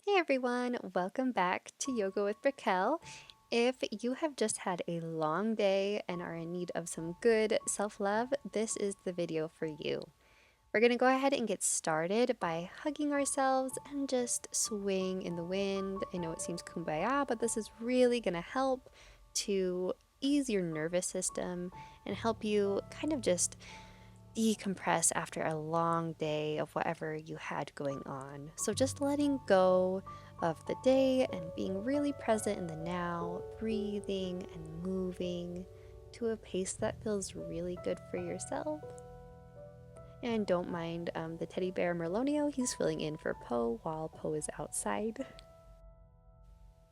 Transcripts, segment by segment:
Hey everyone, welcome back to Yoga with Brookell. If you have just had a long day and are in need of some good self-love, this is the video for you. We're going to go ahead and get started by hugging ourselves and just swaying in the wind. I know it seems kumbaya, but this is really going to help to ease your nervous system and help you kind of just decompress after a long day of whatever you had going on. So just letting go of the day and being really present in the now, breathing and moving to a pace that feels really good for yourself. And don't mind the teddy bear Merlonio, he's filling in for Poe while Poe is outside.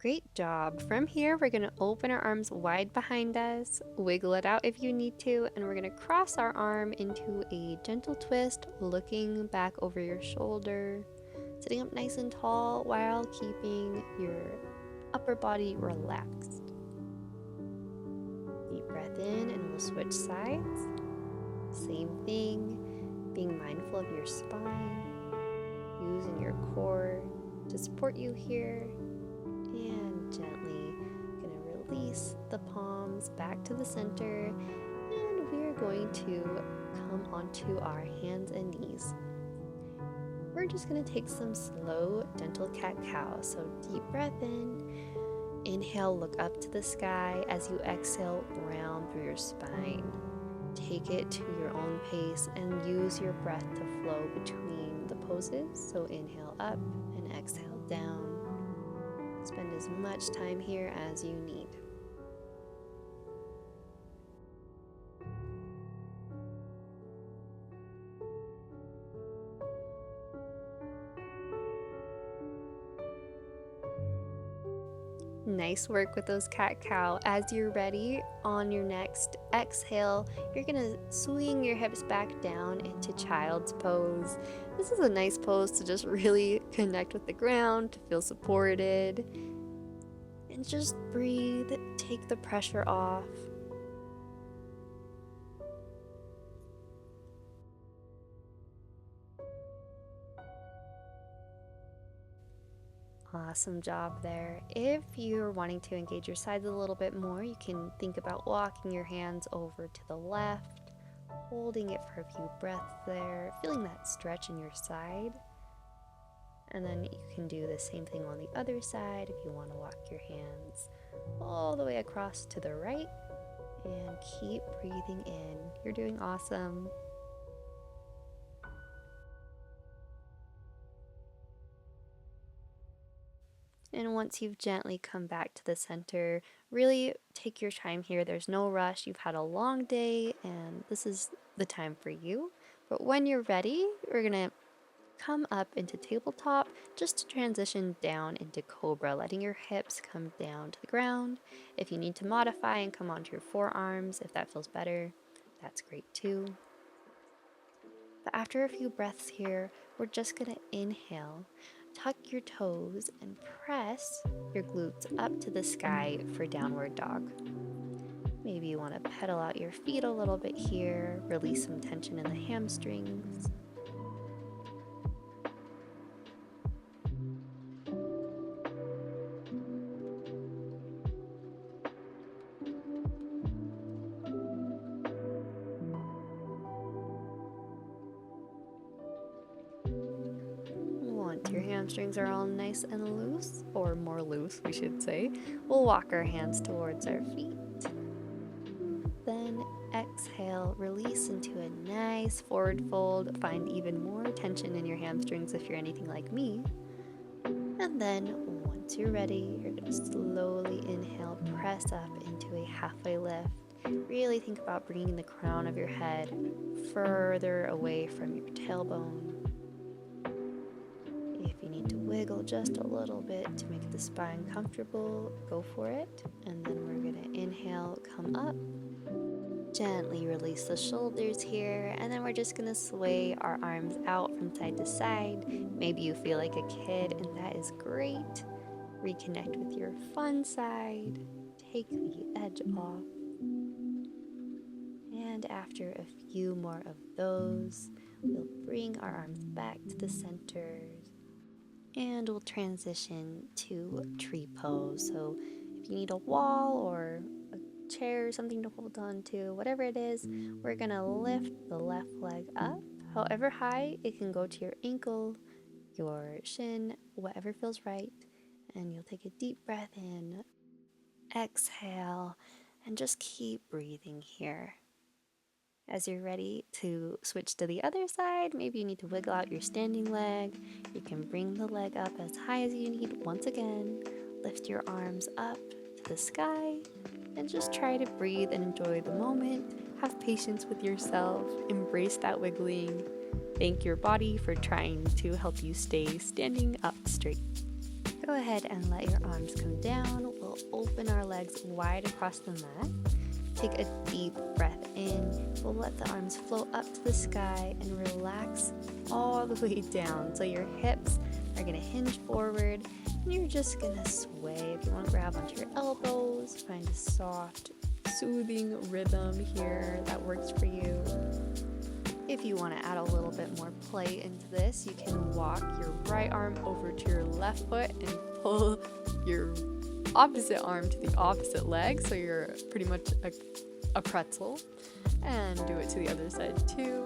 Great job. From here, we're going to open our arms wide behind us, wiggle it out if you need to, and we're going to cross our arm into a gentle twist, looking back over your shoulder, sitting up nice and tall while keeping your upper body relaxed. Deep breath in, and we'll switch sides. Same thing, being mindful of your spine, using your core to support you here. And gently gonna release the palms back to the center, and we are going to come onto our hands and knees. We're just gonna take some slow, gentle cat-cow. So deep breath in, inhale, look up to the sky. As you exhale, round through your spine. Take it to your own pace and use your breath to flow between the poses. So inhale up and exhale down. Spend as much time here as you need. Nice work with those cat-cow. As you're ready, on your next exhale, you're gonna swing your hips back down into child's pose. This is a nice pose to just really connect with the ground, to feel supported, and just breathe, take the pressure off. Awesome job there. If you're wanting to engage your sides a little bit more, you can think about walking your hands over to the left, holding it for a few breaths there, feeling that stretch in your side. And then you can do the same thing on the other side if you want to walk your hands all the way across to the right, and keep breathing in. You're doing awesome. And once you've gently come back to the center, really take your time here. There's no rush. You've had a long day, and this is the time for you. But when you're ready, we're going to come up into tabletop just to transition down into cobra, letting your hips come down to the ground. If you need to modify and come onto your forearms, if that feels better, that's great too. But after a few breaths here, we're just going to inhale, tuck your toes, and press your glutes up to the sky for downward dog. Maybe you want to pedal out your feet a little bit here, release some tension in the hamstrings. Once your hamstrings are all nice and loose, or more loose, we should say, we'll walk our hands towards our feet. Then exhale, release into a nice forward fold. Find even more tension in your hamstrings if you're anything like me. And then once you're ready, you're going to slowly inhale, press up into a halfway lift. Really think about bringing the crown of your head further away from your tailbone. If you need to wiggle just a little bit to make the spine comfortable, go for it. And then we're going to inhale, come up. Gently release the shoulders here, and then we're just going to sway our arms out from side to side. Maybe you feel like a kid, and that is great. Reconnect with your fun side. Take the edge off. And after a few more of those, we'll bring our arms back to the center. And we'll transition to tree pose. So if you need a wall or a chair, something to hold on to, whatever it is, we're gonna lift the left leg up. However high, it can go to your ankle, your shin, whatever feels right. And you'll take a deep breath in, exhale, and just keep breathing here. As you're ready to switch to the other side, maybe you need to wiggle out your standing leg. You can bring the leg up as high as you need once again. Lift your arms up to the sky and just try to breathe and enjoy the moment. Have patience with yourself. Embrace that wiggling. Thank your body for trying to help you stay standing up straight. Go ahead and let your arms come down. We'll open our legs wide across the mat. Take a deep breath in. We'll let the arms float up to the sky and relax all the way down. So your hips are going to hinge forward and you're just going to sway. If you want to grab onto your elbows, find a soft, soothing rhythm here that works for you. If you want to add a little bit more play into this, you can walk your right arm over to your left foot and pull your opposite arm to the opposite leg, so you're pretty much a pretzel, and do it to the other side too.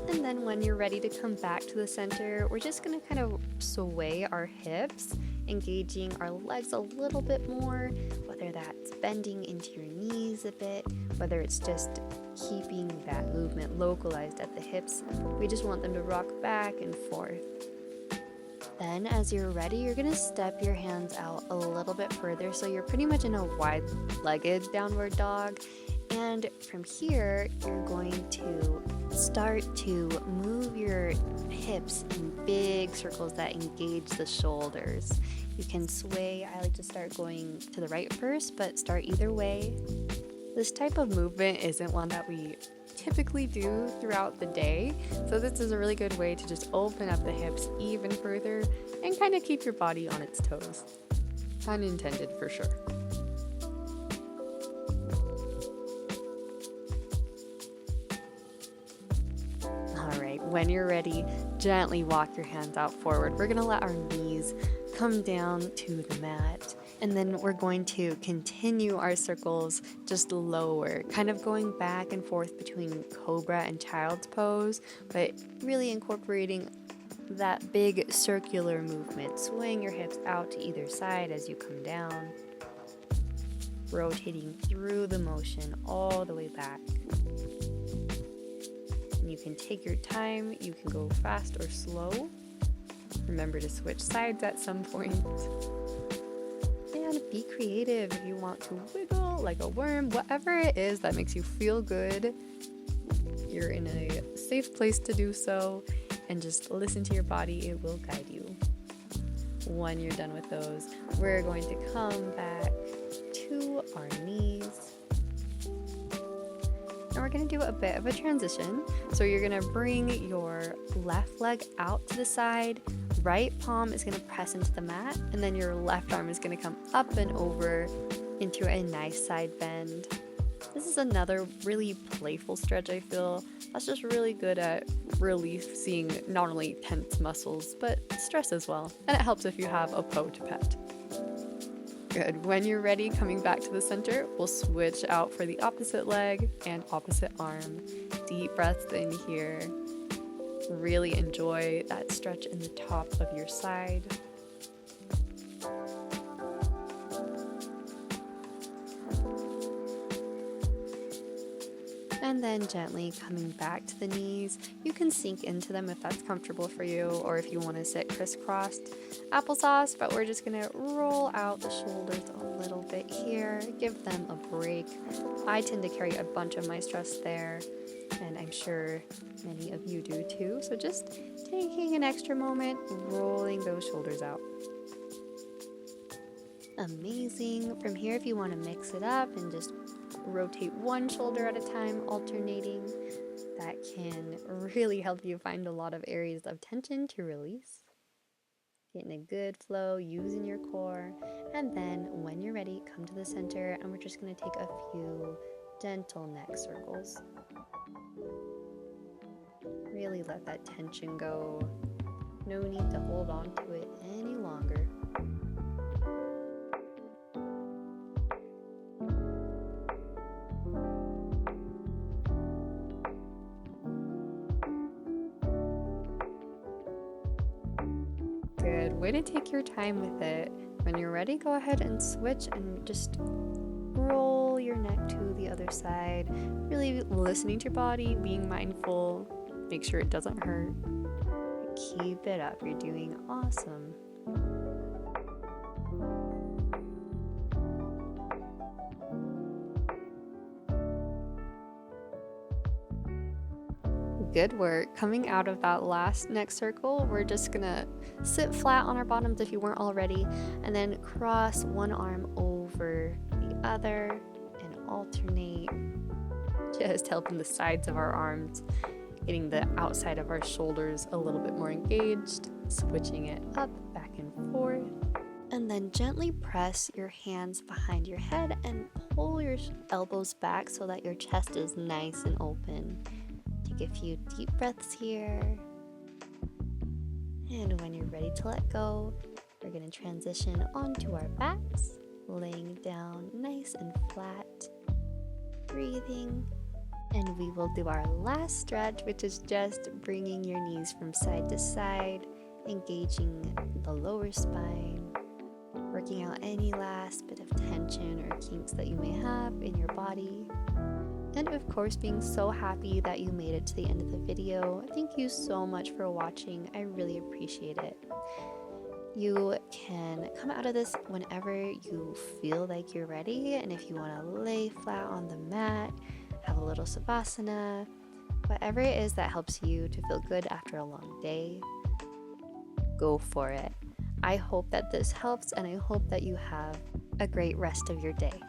And then when you're ready to come back to the center, we're just going to kind of sway our hips, engaging our legs a little bit more, whether that's bending into your knees a bit, whether it's just keeping that movement localized at the hips. We just want them to rock back and forth. Then as you're ready, you're going to step your hands out a little bit further, so you're pretty much in a wide-legged downward dog. And from here, you're going to start to move your hips in big circles that engage the shoulders. You can sway. I like to start going to the right first, but start either way. This type of movement isn't one that we typically do throughout the day, so this is a really good way to just open up the hips even further and kind of keep your body on its toes. Pun intended for sure. Alright, when you're ready, gently walk your hands out forward. We're going to let our knees come down to the mat. And then we're going to continue our circles just lower, kind of going back and forth between cobra and child's pose, but really incorporating that big circular movement, swaying your hips out to either side as you come down, rotating through the motion all the way back. And you can take your time, you can go fast or slow. Remember to switch sides at some point. And be creative if you want to wiggle like a worm, whatever it is that makes you feel good. You're in a safe place to do so, and just listen to your body, it will guide you. When you're done with those, we're going to come back to our knees. And we're going to do a bit of a transition. So you're going to bring your left leg out to the side. Right palm is going to press into the mat, and then your left arm is going to come up and over into a nice side bend. This is another really playful stretch, I feel. That's just really good at releasing not only tense muscles, but stress as well. And it helps if you have a paw to pet. Good. When you're ready, coming back to the center, we'll switch out for the opposite leg and opposite arm. Deep breaths in here. Really enjoy that stretch in the top of your side. And then gently coming back to the knees. You can sink into them if that's comfortable for you, or if you want to sit crisscrossed applesauce, but we're just going to roll out the shoulders a little bit here, give them a break. I tend to carry a bunch of my stress there, and I'm sure many of you do too. So just taking an extra moment, rolling those shoulders out. Amazing. From here, if you want to mix it up and just rotate one shoulder at a time, alternating, that can really help you find a lot of areas of tension to release. Getting a good flow, using your core, and then when you're ready, come to the center, and we're just going to take a few gentle neck circles. Really let that tension go. No need to hold on to it any longer. Good. Way to take your time with it. When you're ready, go ahead and switch and just roll your neck to the other side. Really listening to your body, being mindful. Make sure it doesn't hurt. Keep it up. You're doing awesome. Good work. Coming out of that last neck circle, we're just gonna sit flat on our bottoms if you weren't already, and then cross one arm over the other and alternate, just helping the sides of our arms, getting the outside of our shoulders a little bit more engaged, switching it up, back and forth. And then gently press your hands behind your head and pull your elbows back so that your chest is nice and open. Take a few deep breaths here. And when you're ready to let go, we're going to transition onto our backs, laying down nice and flat, breathing. And we will do our last stretch, which is just bringing your knees from side to side, engaging the lower spine, working out any last bit of tension or kinks that you may have in your body. And of course, being so happy that you made it to the end of the video. Thank you so much for watching. I really appreciate it. You can come out of this whenever you feel like you're ready. And if you want to lay flat on the mat, have a little savasana, whatever it is that helps you to feel good after a long day, go for it. I hope that this helps, and I hope that you have a great rest of your day.